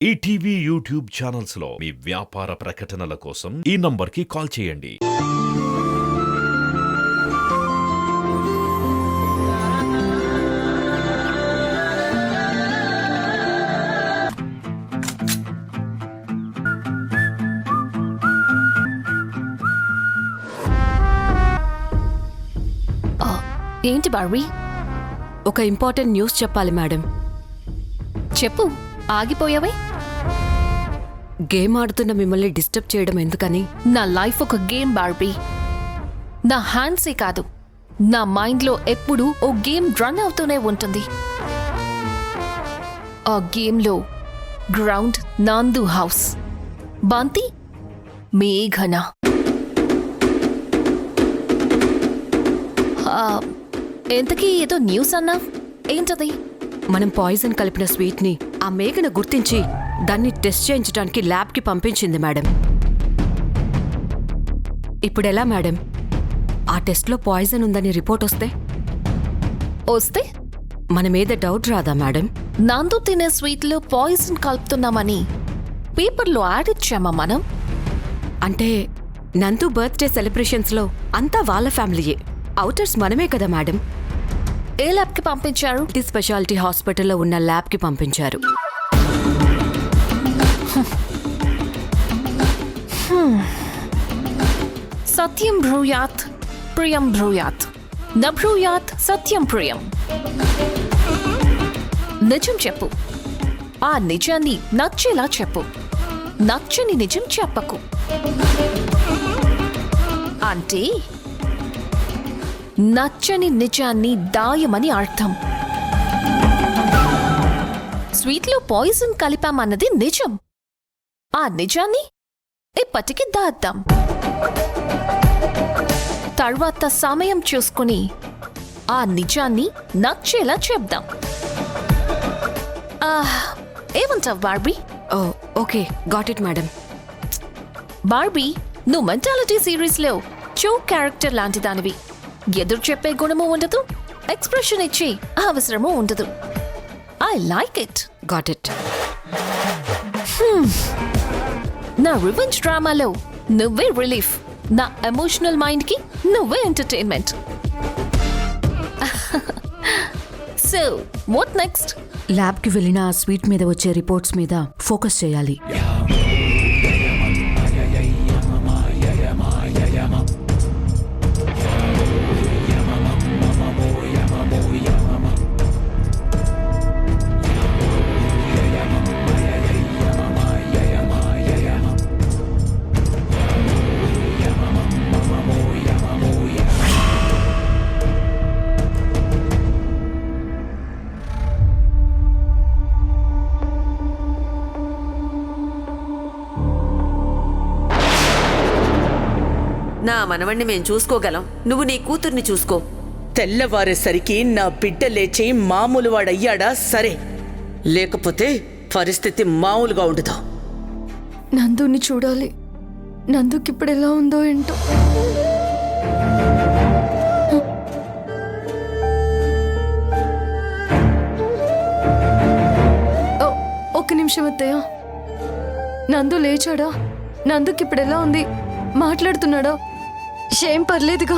ETV YouTube channels లో మీ వ్యాపార ప్రకటనల కోసం ఈ నంబర్కి కాల్ చేయండి. ఏంటి బార్బీ? ఒక ఇంపార్టెంట్ న్యూస్ చెప్పాలి మేడం. చెప్పు, ఆగిపోయావే? గేమ్ ఆడుతున్న మిమ్మల్ని డిస్టర్బ్ చేయడం ఎందుకని? నా లైఫ్ ఒక గేమ్ బార్బీ. నా హ్యాండ్సే కాదు, నా మైండ్లో ఎప్పుడూ ఓ గేమ్ రన్ అవుతూనే ఉంటుంది. ఆ గేమ్లో గ్రౌండ్ నాందు హౌస్, బాంతి మేఘన. ఎంతకీ ఏదో న్యూస్ అన్నావ్, ఏంటది? మనం పాయిజన్ కలిపిన స్వీట్ ని ఆ మేఘన గుర్తించి దాన్ని టెస్ట్ చేయించడానికి ల్యాబ్కి పంపించింది మేడం. ఇప్పుడెలా మేడం? ఆ టెస్ట్లో పాయిజన్ ఉందని రిపోర్ట్ వస్తే మన మీద డౌట్ రాదా మేడం? నందు తినే స్వీట్లో పాయిజన్ కలుపుతున్నామని పేపర్లో యాడ్ ఇచ్చామా మనం? అంటే నందు బర్త్డే సెలబ్రేషన్స్లో అంతా వాళ్ళ ఫ్యామిలీయే, అవుటర్స్ మనమే కదా మేడం. ఏ ల్యాబ్కి పంపించారు? మల్టీ స్పెషాలిటీ హాస్పిటల్లో ఉన్న ల్యాబ్కి పంపించారు. సత్యం బ్రూయాత్ ప్రియం బ్రూయాత్, న బ్రూయాత్ సత్యం ప్రియం. నిజం చెప్పు, ఆ నిజాన్ని నచ్చేలా చెప్పు, నచ్చని నిజం చెప్పకు. అంటే నచ్చని నిజాన్ని దాయమని అర్థం. స్వీట్లో పాయిజన్ కలిపామన్నది నిజం, ఆ నిజాన్ని ఇప్పటికి దాద్దాం. తర్వాత సమయం చూసుకుని ఆ నిజాన్ని నచ్చేలా చెప్దాం. ఏమంటావు Barbie? Oh okay, got it madam. Barbie, నువ్వు మెంటాలిటీ సిరీస్లో చో క్యారెక్టర్ లాంటి దానివి. ఎదురు చెప్పే గుణము ఉండదు, ఎక్స్ప్రెషన్ ఇచ్చే అవసరము ఉండదు. I like it. Got it. నా రివెంజ్ డ్రామాలో నువ్వే రిలీఫ్, నా ఎమోషనల్ మైండ్కి నువ్వే ఎంటర్టైన్మెంట్. So what next? ల్యాబ్కి వెళ్ళిన ఆ స్వీట్ మీద వచ్చే రిపోర్ట్స్ మీద ఫోకస్ చేయాలి. నా మనవణ్ణి మేం చూసుకోగలం, నువ్వు నీ కూతుర్ని చూసుకో. తెల్లవారేసరికి నా బిడ్డ లేచి మామూలు వాడయ్యాడా సరే, లేకపోతే పరిస్థితి మామూలుగా ఉండదు. నందుని చూడాలి. నందుకి ఇప్పుడు ఎలా ఉందో ఏంటో. ఒక్క నిమిషం అత్తయ్య. నందు లేచాడా? నందుకి ఇప్పుడు ఎలా ఉంది? మాట్లాడుతున్నాడా? ఏం పర్లేదుగా,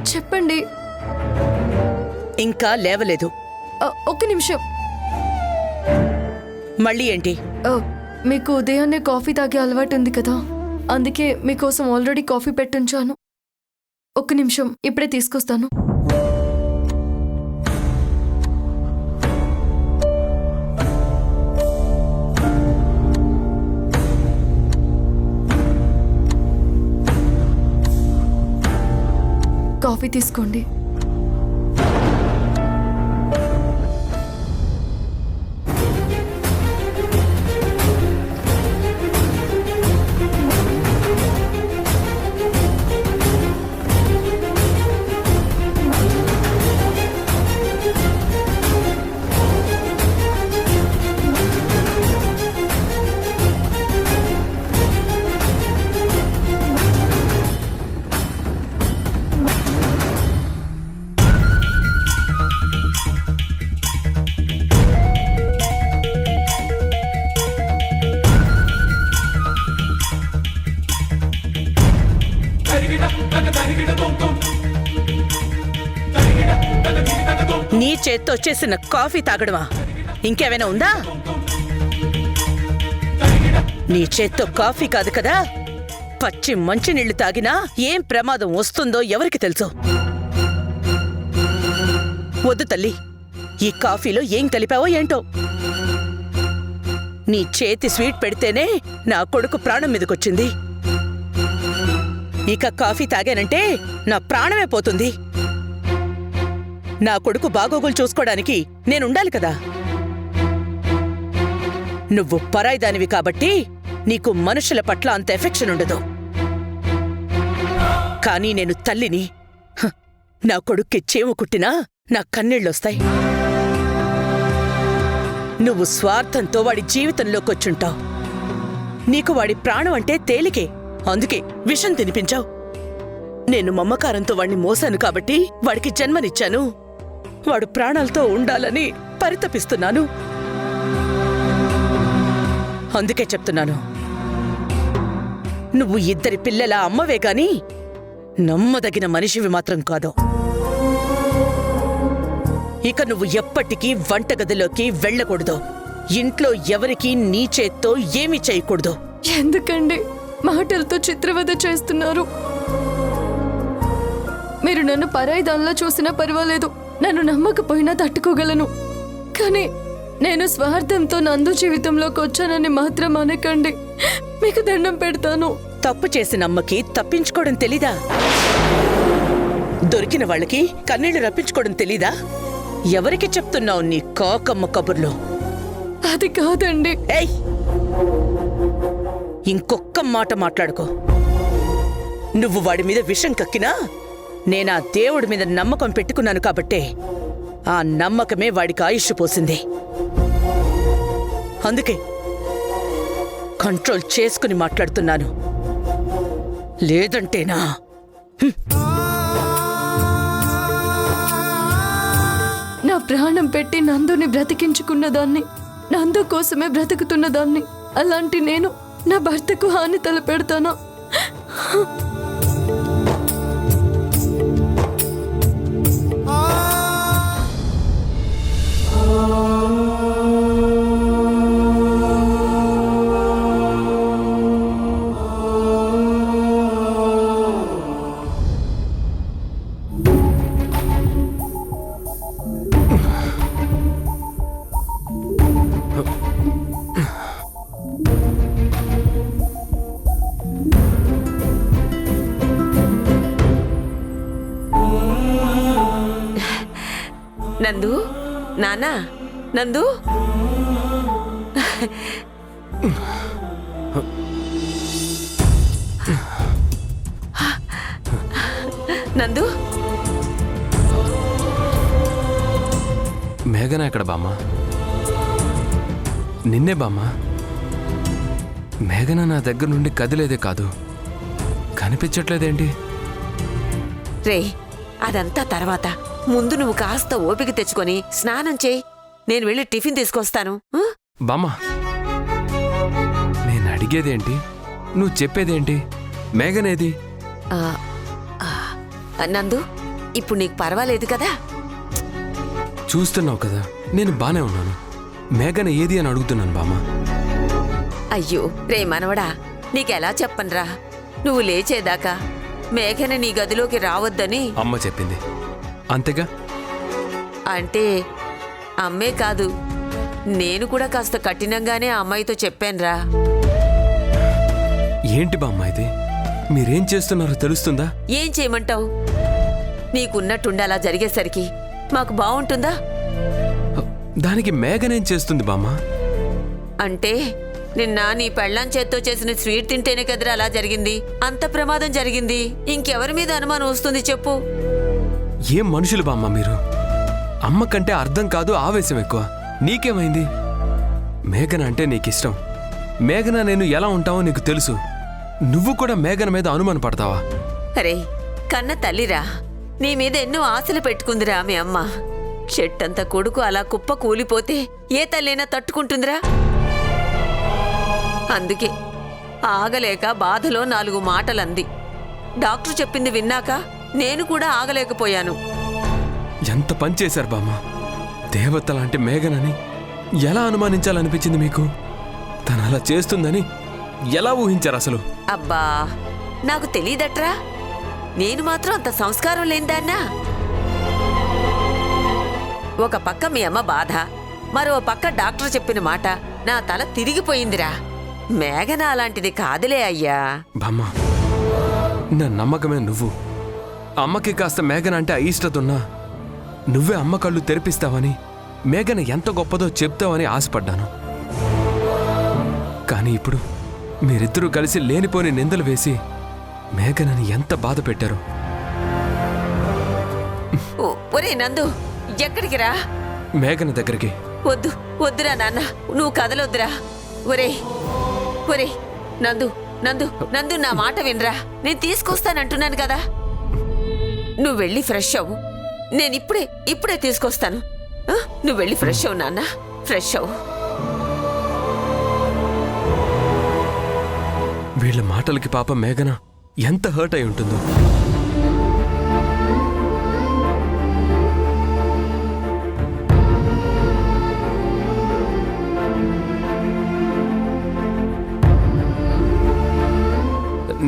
చెప్పండి. ఇంకా లేవలేదు. ఒక్క నిమిషం. మళ్ళీ ఏంటి? మీకు ఉదయాన్నే కాఫీ తాగే అలవాటు ఉంది కదా, అందుకే మీకోసం ఆల్రెడీ కాఫీ పెట్టుంచాను. ఒక్క నిమిషం, ఇప్పుడే తీసుకొస్తాను. కాఫీ తీసుకోండి. నీ చేత్తో చేసిన కాఫీ తాగడమా? ఇంకేమైనా ఉందా? నీ చేత్తో కాఫీ కాదు కదా, పచ్చి మంచినీళ్లు తాగినా ఏం ప్రమాదం వస్తుందో ఎవరికి తెలుసు? వద్దు తల్లి, ఈ కాఫీలో ఏం కలిపావో ఏంటో. నీ చేతి స్వీట్ పెడితేనే నా కొడుకు ప్రాణం మీదకొచ్చింది. ఇక కాఫీ తాగానంటే నా ప్రాణమే పోతుంది. నా కొడుకు బాగోగులు చూసుకోవడానికి నేనుండాలి కదా. నువ్వు పరాయిదానివి కాబట్టి నీకు మనుషుల పట్ల అంత ఎఫెక్షన్ ఉండదు. కానీ నేను తల్లిని. నా కొడుక్కి చేము కుట్టినా నా కన్నీళ్ళొస్తాయి. నువ్వు స్వార్థంతో వాడి జీవితంలోకొచ్చుంటావు. నీకు వాడి ప్రాణం అంటే తేలికే, అందుకే విషం తినిపించావు. నేను మమ్మకారంతో వాడిని మోసాను కాబట్టి వాడికి జన్మనిచ్చాను. వాడు ప్రాణాలతో ఉండాలని పరితపిస్తున్నాను. అందుకే చెప్తున్నాను, నువ్వు ఇద్దరి పిల్లల అమ్మవే గాని నమ్మదగిన మనిషివి మాత్రం కాదు. ఇక నువ్వు ఎప్పటికీ వంటగదిలోకి వెళ్ళకూడదు. ఇంట్లో ఎవరికీ నీ చేత్తో ఏమీ చేయకూడదు. ఎందుకండి మాటలతో చిత్రవద చేస్తున్నారు? మీరు నన్ను పరాయిదానిలా చూసినా పర్వాలేదు, నన్ను నమ్మకపోయినా తట్టుకోగలను. కానీ నేను స్వార్థంతో నందు జీవితంలోకి వచ్చానని మాత్రం అనకండి. మీకు దండం పెడతాను. తప్పు చేసిన అమ్మకి తప్పించుకోవడం తెలీదా? దొరికిన వాళ్ళకి కన్నీళ్లు రప్పించుకోవడం తెలీదా? ఎవరికి చెప్తున్నావు నీ కాకమ్మ కబుర్లో? అది కాదండి. ఏయ్, ఇంకొక్క మాట మాట్లాడుకో. నువ్వు వాడి మీద విషం కక్కినా నేనా దేవుడి మీద నమ్మకం పెట్టుకున్నాను కాబట్టే ఆ నమ్మకమే వాడికి ఆయుష్ పోసింది. అందుకే కంట్రోల్ చేసుకుని మాట్లాడుతున్నాను. లేదంటేనా నా ప్రాణం పెట్టి నందుని బ్రతికించుకున్నదాన్ని, నందు కోసమే బ్రతుకుతున్నదాన్ని. అలాంటి నేను నా భర్తకు హాని తలపెడతానా? నందు, నానా, నందు. నందు, మేఘన ఎక్కడ బామ్మ? నిన్నే బామ్మ. మేఘన నా దగ్గర నుండి కదిలేదే కాదు, కనిపించట్లేదేంటి? రే, అదంతా తర్వాత. ముందు నువ్వు కాస్త ఓపిక తెచ్చుకొని స్నానం చేయి. నేను వెళ్ళి టిఫిన్ తీసుకొస్తాను. బామ్మ, నేను అడిగేదేంటి, నువ్వు చెప్పేదేంటి? మేఘనేది? నందు, ఇప్పుడు నీకు పర్వాలేదు కదా? చూస్తున్నావు కదా, నేను బానే ఉన్నాను. మేఘన ఏది అని అడుగుతున్నాను బామ్మ. అయ్యో రే మనవడా, నీకెలా చెప్పనురా? నువ్వు లేచేదాకా మేఘన నీ గదిలోకి రావద్దని అమ్మ చెప్పింది, అంతేగా? అంటే అమ్మే కాదు, నేను కూడా కాస్త కఠినంగానే ఆ అమ్మాయితో చెప్పానురా. ఏంటి బామ్మ ఇది? మీరేం చేస్తున్నారో తెలుస్తుందా? ఏం చేయమంటావు? నీకున్నట్టుండి అలా జరిగేసరికి మాకు బావుంటుందా? దానికి మేఘనేం చేస్తుంది బామ్మ? అంటే నిన్న నీ పెళ్ళాం చేత్తో చేసిన స్వీట్ తింటేనే కదరా అలా జరిగింది. అంత ప్రమాదం జరిగింది. ఇంకెవరి మీద అనుమానం వస్తుంది చెప్పు? ఏం మనుషులు బామ్మ మీరు? అమ్మ కంటే అర్థం కాదు, ఆవేశం ఎక్కువ. నీకేమైంది? మేఘన అంటే నీకిష్టం. మేఘన నేను ఎలా ఉంటావో నీకు తెలుసు. నువ్వు కూడా మేఘన మీద అనుమాన పడతావా? అరే కన్న తల్లిరా, నీ మీద ఎన్నో ఆశలు పెట్టుకుందిరా మీ అమ్మ. చెట్టంత కొడుకు అలా కుప్ప కూలిపోతే ఏ తల్లైనా తట్టుకుంటుందిరా? అందుకే ఆగలేక బాధలో 4 మాటలంది. డాక్టర్ చెప్పింది విన్నాక నేను కూడా ఆగలేకపోయాను. ఎంత పని చేశారు బామ్మ. దేవత లాంటి మేఘనని ఎలా అనుమానించాలనిపించింది మీకు? తను అలా చేస్తుందని ఎలా ఊహించారు అసలు? అబ్బా నాకు తెలీదట్రా. నేను మాత్రం అంత సంస్కారం లేనిదాన్నా. ఒక పక్క మీ అమ్మ బాధ, మరో పక్క డాక్టర్ చెప్పిన మాట నా తల తిరిగిపోయిందిరా. మేఘన అలాంటిది కాదులే అయ్యా. బామ్మ, నా నమ్మకమే నువ్వు. అమ్మకి కాస్త మేఘన అంటే అయిష్టతున్నా నువ్వే అమ్మ కళ్ళు తెరిపిస్తావని, మేఘన ఎంత గొప్పదో చెప్తావని ఆశపడ్డాను. కానీ ఇప్పుడు మీరిద్దరూ కలిసి లేనిపోని నిందలు వేసి మేఘనని ఎంత బాధ పెట్టారు. ఒరే నందు, ఎక్కడికి రా? మేఘన దగ్గరికి. వద్దు వద్దురా నాన్న, నువ్వు కదలొద్దురా. ఒరే ఒరే నందు నందు నందు, నా మాట వినరా. నేను తీసుకొస్తానంటున్నాను కదా. నువ్వు వెళ్ళి ఫ్రెష్ అవ్వు. నేను ఇప్పుడే తీసుకొస్తాను. నువ్వు వెళ్ళి ఫ్రెష్ అవ్వు నాన్న, ఫ్రెష్ అవ్వు. వీళ్ళ మాటలకి పాప మేఘన ఎంత హర్ట్ అయి ఉంటుందో.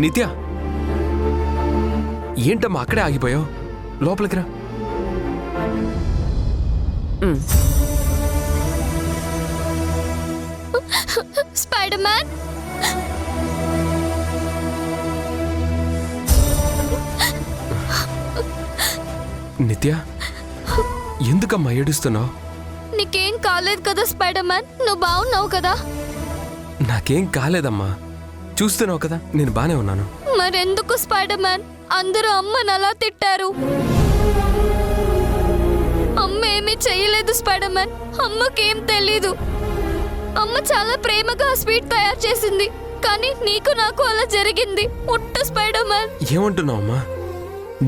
నిత్య, ఏంటమ్మా అక్కడే ఆగిపోయావు? లోపలికి రా. స్పైడర్ మ్యాన్, నిత్య, ఎందుకమ్మా ఏడుస్తున్నావు? నీకేం కాలేదు కదా స్పైడర్ మ్యాన్? నువ్వు బాగున్నావు కదా? నాకేం కాలేదమ్మా, చూస్తున్నావు కదా నేను బానే ఉన్నాను. మరెందుకు స్పైడర్ మ్యాన్ అందరూ అమ్మని అలా తిట్టారు? అమ్మ ఏమీ చెయ్యలేదు స్పైడర్ మ్యాన్. అమ్మకేం తెలీదు. అమ్మ చాలా ప్రేమగా స్వీట్ తయారు చేసింది, కానీ నీకు నాకు అలా జరిగింది. ఉట్ట స్పైడర్ మ్యాన్. ఏమంటున్నావమ్మా?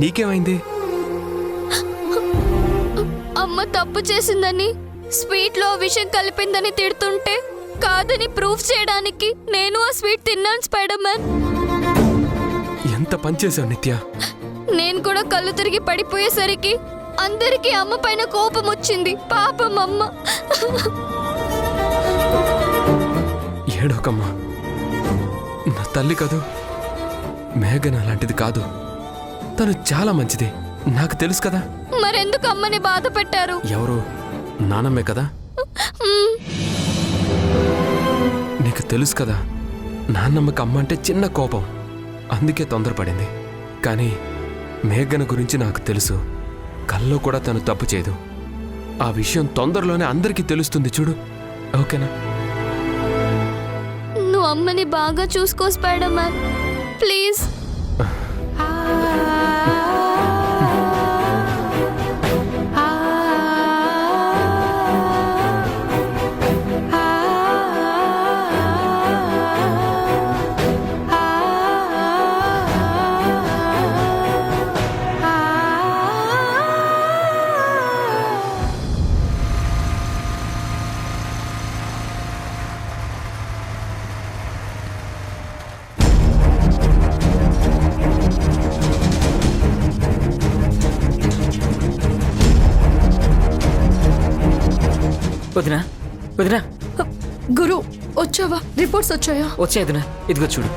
నీకేమైంది? అమ్మ తప్పు చేసిందని, స్వీట్ లో విషం కలిపిందని తిడుతుంటే కాదని ప్రూఫ్ చేయడానికి నేను ఆ స్వీట్ తిన్నాను స్పైడర్ మ్యాన్. ఎంత పనిచేశావు నిత్య. నేను కూడా కళ్ళు తిరిగి పడిపోయేసరికి అందరికీ అమ్మ పైన కోపం వచ్చింది. పాపం అమ్మ. ఏడోకమ్మా, నా తల్లి కాదు. మేఘన అలాంటిది కాదు. తను చాలా మంచిది, నాకు తెలుసు కదా. మరెందుకు అమ్మని బాధ పెట్టారు? ఎవరు? నానమ్మే కదా. నీకు తెలుసు కదా, నాన్నమ్మకి అమ్మ అంటే చిన్న కోపం, అందుకే తొందరపడింది. కానీ మేఘన గురించి నాకు తెలుసు. కల్లో కూడా తను తప్పు చేయదు. ఆ విషయం తొందరలోనే అందరికీ తెలుస్తుంది చూడు. ఓకేనా? నువ్వు అమ్మని బాగా చూసుకో స్పైడర్ మ్యాన్, ప్లీజ్. వదినా వదినా, గురు వచ్చావా? రిపోర్ట్స్ వచ్చాయా? వచ్చాయి వదినా, ఇదిగో చూడు.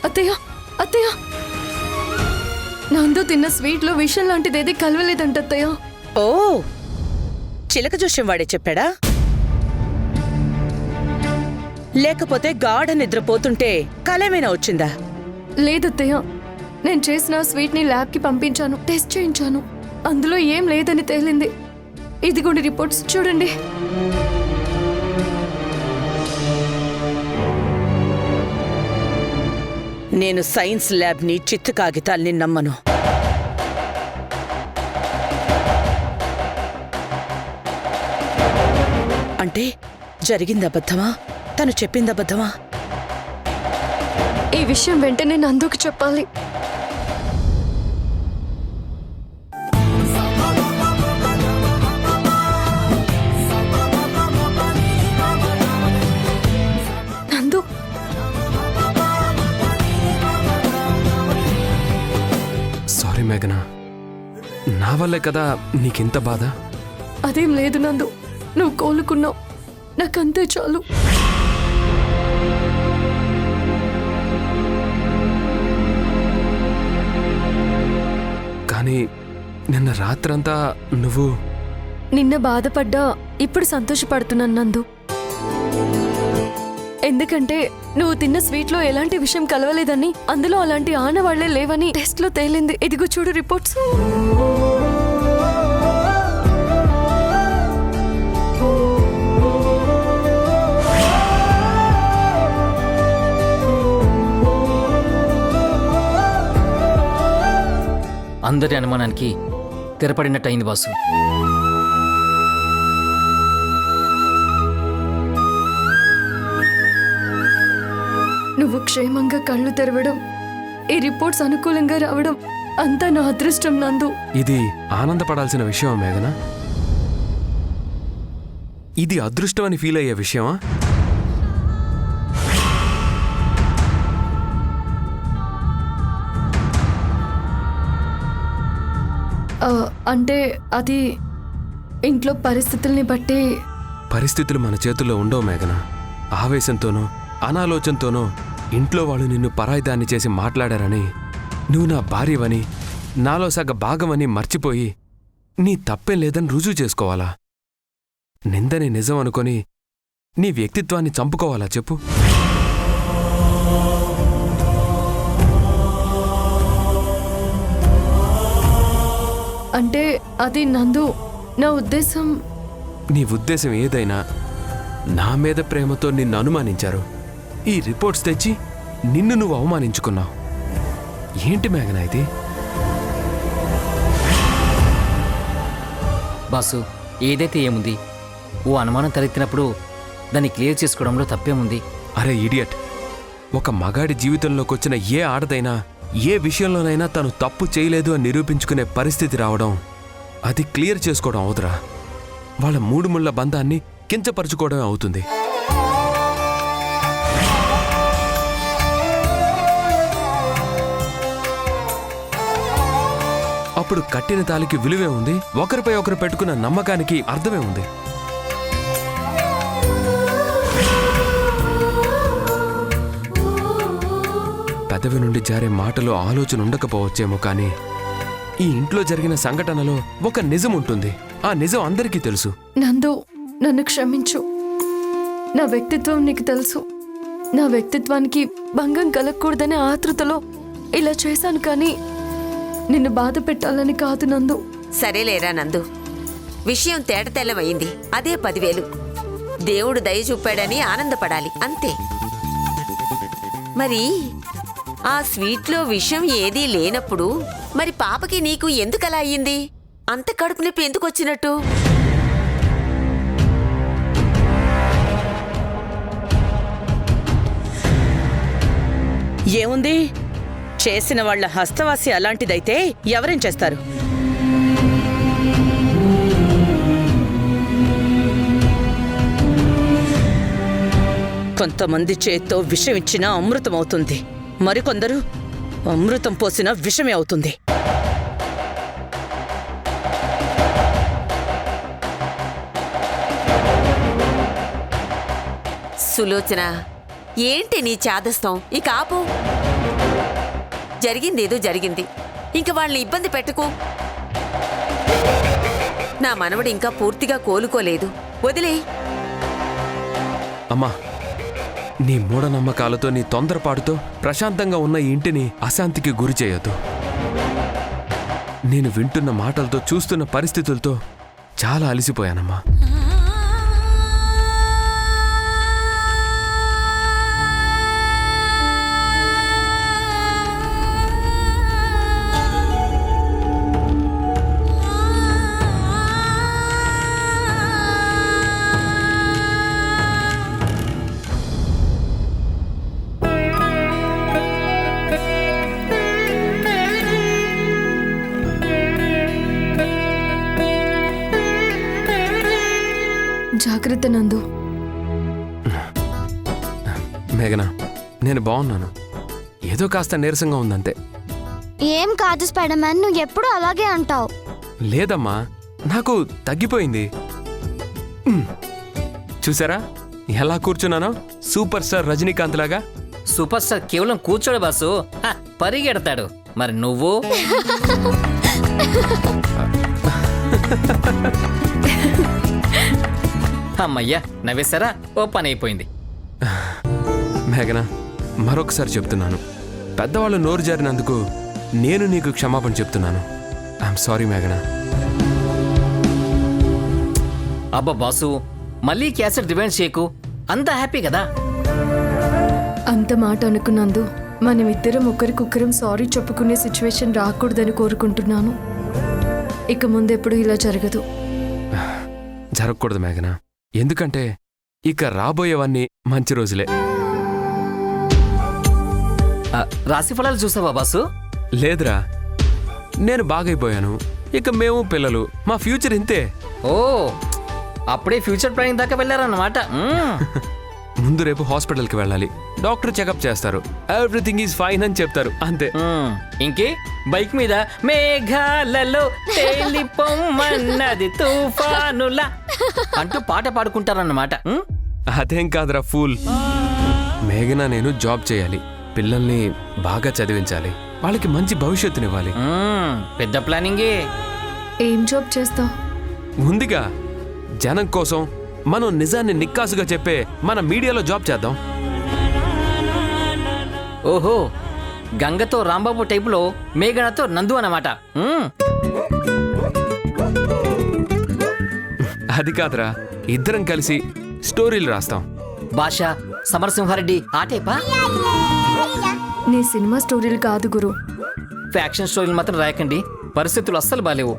అత్తయ్య అత్తయ్య, నందు తిన్న స్వీట్ లో విషం లాంటిదేది కలవలేదంట అత్తయ్య. ఓ, చిలక జోష్యం వాడే చెప్పాడా? లేకపోతే గాఢ నిద్రపోతుంటే కలేమైనా వచ్చిందా? లేదత్తయ్య, నేను చేసిన స్వీట్ ని ల్యాబ్ కి పంపించాను, టెస్ట్ చేయించాను. అందులో ఏం లేదని తేలింది. ఇదిగోండి రిపోర్ట్స్ చూడండి. నేను సైన్స్ ల్యాబ్ ని చిత్తు కాగితాల్ని నమ్మను. అంటే జరిగింది అబద్ధమా? తను చెప్పింది అబద్ధమా? ఈ విషయం వెంటనే నందుకు చెప్పాలి. నందు, సారీ మేఘనా, నా వల్లే కదా నీకింత బాధ. అదేం లేదు నందు, నువ్వు కోలుకున్నావు, నాకంతే చాలు. కానీ నిన్న రాత్రంతా నువ్వు నిన్న బాధపడ్డా ఇప్పుడు సంతోషపడుతున్నాను నందు. ఎందుకంటే నువ్వు తిన్న స్వీట్లో ఎలాంటి విషయం కలవలేదని, అందులో అలాంటి ఆనవాళ్లే లేవని టెస్ట్లో తేలింది. ఇదిగో చూడు రిపోర్ట్స్. అందరి అనుమానానికి తెరపడినట్టు అయింది బాసు. నువ్వు క్షేమంగా కళ్ళు తెరవడం, ఈ రిపోర్ట్స్ అనుకూలంగా రావడం అంతా నా అదృష్టం నందు. ఇది ఆనందపడాల్సిన విషయమా మేఘనా? ఇది అదృష్టం అని ఫీల్ అయ్యే విషయమా? అంటే అది ఇంట్లో పరిస్థితుల్ని బట్టి. పరిస్థితులు మన చేతుల్లో ఉండవు మేఘనా. ఆవేశంతోనో అనాలోచనతోనో ఇంట్లో వాళ్ళు నిన్ను పరాయిదాన్ని చేసి మాట్లాడారని, నువ్వు నా భార్యవని, నాలో సగ భాగమని మర్చిపోయి నీ తప్పేం లేదని రుజువు చేసుకోవాలా? నిందని నిజం అనుకొని నీ వ్యక్తిత్వాన్ని చంపుకోవాలా చెప్పు? అంటే అది నందు, నా ఉద్దేశం. నీ ఉద్దేశం ఏదైనా, నా మీద ప్రేమతో నిన్ను అనుమానించారు. ఈ రిపోర్ట్స్ తెచ్చి నిన్ను నువ్వు అవమానించుకున్నావు. ఏంటి మేఘనా ఇది? బాసు, ఏదైతే ఏముంది, ఓ అనుమానం తలెత్తినప్పుడు దాన్ని క్లియర్ చేసుకోవడంలో తప్పేముంది? అరే ఇడియట్, ఒక మగాడి జీవితంలోకి వచ్చిన ఏ ఆడదైనా ఏ విషయంలోనైనా తను తప్పు చేయలేదు అని నిరూపించుకునే పరిస్థితి రావడం, అది క్లియర్ చేసుకోవడం అవుతురా? వాళ్ళ మూడు ముళ్ళ బంధాన్ని కించపరుచుకోవడమే అవుతుంది. అప్పుడు కట్టిన తాలికి విలువే ఉంది, ఒకరిపై ఒకరు పెట్టుకున్న నమ్మకానికి అర్థమే ఉంది. పెదవి నుండి జారే మాటలో ఆలోచన ఉండకపోవచ్చేమో, కానీ ఈ ఇంట్లో జరిగిన సంఘటనలో ఒక నిజం ఉంటుంది. ఆ నిజం అందరికీ తెలుసు. నందు, నన్ను క్షమించు. నా వ్యక్తిత్వం నీకు తెలుసు. నా వ్యక్తిత్వానికి భంగం కలగకూడదనే ఆతృతలో ఇలా చేశాను, కానీ నిన్ను బాధ పెట్టాలని కాదు నందు. సరేలేరా నందు, విషయం తేటతెల్లమైంది. అదే 10,000. దేవుడు దయ చూపాడని ఆనందపడాలి, అంతే. మరి ఆ స్వీట్లో విషం ఏదీ లేనప్పుడు మరి పాపకి నీకు ఎందుకలా అయ్యింది? అంత కడుపు నొప్పి ఎందుకు వచ్చినట్టు? ఏముంది, చేసిన వాళ్ళ హస్తవాసి అలాంటిదైతే ఎవరేం చేస్తారు? కొంతమంది చేత్తో విషం ఇచ్చినా అమృతమవుతుంది, మరికొందరు అమృతం పోసిన విషమే అవుతుంది. సులోచన, ఏంటి నీ చాదస్తం? ఇక ఆపు. జరిగిందేదో జరిగింది, ఇంక వాళ్ళని ఇబ్బంది పెట్టుకో. నా మనవడు ఇంకా పూర్తిగా కోలుకోలేదు, వదిలే. అమ్మా, నీ మూఢనమ్మకాలతో, నీ తొందరపాటుతో ప్రశాంతంగా ఉన్న ఈ ఇంటిని అశాంతికి గురి చేయొద్దు. నేను వింటున్న మాటలతో, చూస్తున్న పరిస్థితులతో చాలా అలసిపోయానమ్మా. జాగ్రత్త నందు. మేఘనా నేను బాగున్నాను, ఏదో కాస్త నీరసంగా ఉందంతే. ఏం కాదు స్పైడర్ మ్యాన్, నువ్వు ఎప్పుడు అలాగే అంటావు. లేదమ్మా, నాకు తగ్గిపోయింది. చూసారా ఎలా కూర్చున్నానో, సూపర్ స్టార్ రజనీకాంత్ లాగా. సూపర్ స్టార్ కేవలం కూర్చోడు బాసు, పరిగెడతాడు. మరి నువ్వు అమ్మయ్యా నవ్వేశారా, ఓ పని అయిపోయింది. మేఘనా మరొకసారి చెప్తున్నాను, పెద్దవాళ్ళు నోరు జారినందుకు నేను నీకు క్షమాపణ చెప్తున్నాను. ఐఎమ్ సారీ మేఘనా. అబ్బా బాసు, మళ్ళీ క్యాసెట్ డివైండ్ చేయకు, అంతా హ్యాపీ కదా. అంత మాట అనుకున్నందు మనమిద్దరం ఒకరికొకరం సారీ చెప్పుకునే సిచ్యువేషన్ రాకూడదని కోరుకుంటున్నాను. ఇక ముందెప్పుడు ఇలా జరగదు. జరగకూడదు మేఘనా, ఎందుకంటే ఇక రాబోయేవన్నీ మంచి రోజులే. రాశి ఫలాలు చూసావా బాసు? లేదురా, నేను బాగైపోయాను, ఇక మేము పిల్లలు, మా ఫ్యూచర్ ఇంతే. ఓ అప్పుడే ఫ్యూచర్ ప్లానింగ్ దాకా వెళ్ళారన్నమాట. ముందు రేపు హాస్పిటల్కి వెళ్ళాలి, డాక్టర్ చెకప్ చేస్తారు, ఎవ్రీథింగ్ ఈజ్ ఫైన్ అని చెప్తారు, అంతే. ఇంకే బైక్ మీద మేఘాలలో తేలిపొమ్మన్నది తుఫానులా అంటూ పాట పాడుకుంటారన్నమాట. అదేం కాదురా ఫూల్. మేఘనా నేను జాబ్ చేయాలి, పిల్లల్ని బాగా చదివించాలి, వాళ్ళకి మంచి భవిష్యత్తునివ్వాలి. పెద్ద ప్లానింగే. ఏం జాబ్ చేస్తావు? ముందుగా జనం కోసం మనం నిజాన్ని నిక్కాసుగా చెప్పే మన మీడియాలో జాబ్ చేద్దాం. ఓహో, గంగతో రాంబాబు టైపులో మేఘనతో నందు అన్నమాట. అది కాదురా, ఇద్దరం కలిసి స్టోరీలు రాస్తాం. భాష సమరసింహారెడ్డి ఆ టైపా? నీ సినిమా స్టోరీలు కాదు గురు. ఫ్యాక్షన్ స్టోరీలు మాత్రం రాయకండి, పరిస్థితులు అస్సలు బాలేవు.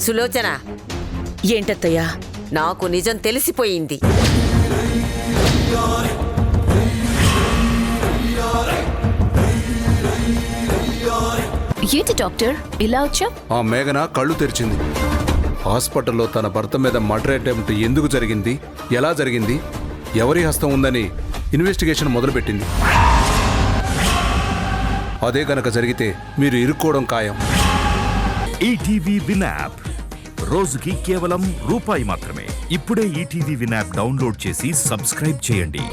సులోచన, ఏంటత్తయ్యా? నాకు నిజం తెలిసిపోయింది. ఏంటి డాక్టర్ ఇలా వచ్చా? ఆ మేఘన కళ్ళు తెరిచింది. హాస్పిటల్లో తన భర్త మీద మర్డర్ అటెంప్ట్ ఎందుకు జరిగింది, ఎలా జరిగింది, ఎవరి హస్తం ఉందని ఇన్వెస్టిగేషన్ మొదలుపెట్టింది. అదే గనక జరిగితే మీరు ఇరుక్కోవడం ఖాయం. ఈటీవీ విన్ యాప్ రోజుకి కేవలం రూపాయి మాత్రమే. ఇప్పుడే ఈటీవీ విన్ యాప్ డౌన్లోడ్ చేసి సబ్స్క్రైబ్ చేయండి.